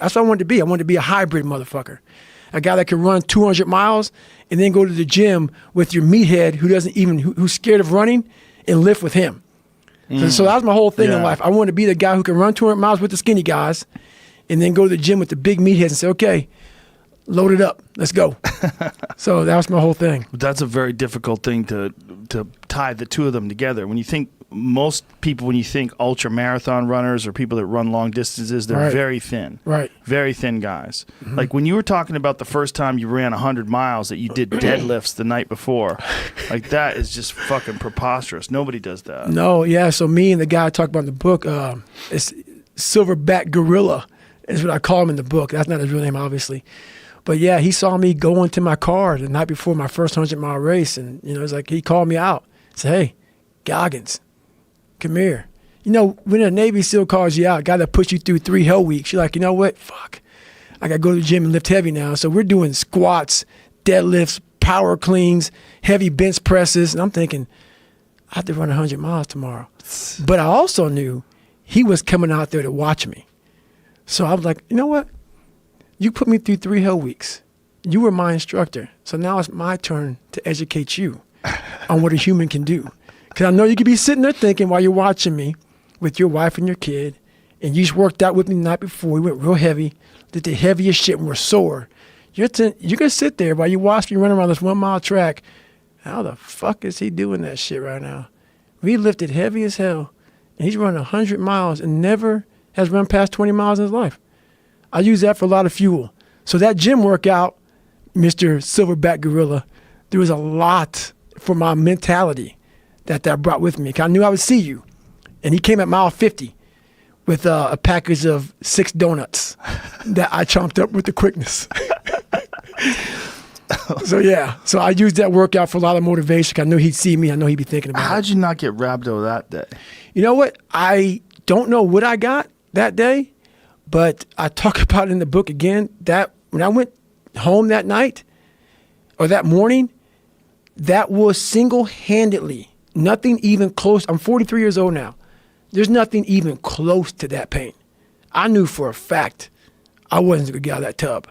That's what I wanted to be. I wanted to be a hybrid motherfucker. A guy that can run 200 miles and then go to the gym with your meathead who's scared of running and lift with him. So that was my whole thing in life. I wanted to be the guy who can run 200 miles with the skinny guys and then go to the gym with the big meatheads and say, okay, load it up. Let's go. So that was my whole thing. That's a very difficult thing to tie the two of them together. When you think when you think ultra marathon runners or people that run long distances, they're very thin. Right. Very thin guys. Like when you were talking about the first time you ran 100 miles that you did deadlifts the night before, like that is just fucking preposterous. Nobody does that. No, yeah. So me and the guy I talked about in the book, it's Silverback Gorilla is what I call him in the book. That's not his real name, obviously. But yeah, he saw me go into my car the night before my first 100-mile race. And, it's like he called me out. Said, hey, Goggins, come here. When a Navy SEAL calls you out, a guy that puts you through 3 hell weeks, you're like, you know what? Fuck. I got to go to the gym and lift heavy now. So we're doing squats, deadlifts, power cleans, heavy bench presses. And I'm thinking, I have to run 100 miles tomorrow. But I also knew he was coming out there to watch me. So I was like, you know what? You put me through 3 hell weeks. You were my instructor. So now it's my turn to educate you on what a human can do. Because I know you could be sitting there thinking while you're watching me with your wife and your kid, and you just worked out with me the night before. We went real heavy, did the heaviest shit, and we're sore. You're going to sit there while you watch me run around this 1-mile track. How the fuck is he doing that shit right now? We lifted heavy as hell, and he's running 100 miles and never has run past 20 miles in his life. I use that for a lot of fuel. So that gym workout, Mr. Silverback Gorilla, there was a lot for my mentality that brought with me. 'Cause I knew I would see you. And he came at mile 50 with a package of 6 donuts that I chomped up with the quickness. So I used that workout for a lot of motivation. 'Cause I knew he'd see me. I know he'd be thinking about it. How'd you not get rhabdo that day? You know what? I don't know what I got that day. But I talk about it in the book again, that when I went home that night or that morning, that was single-handedly, nothing even close. I'm 43 years old now. There's nothing even close to that pain. I knew for a fact I wasn't going to get out of that tub.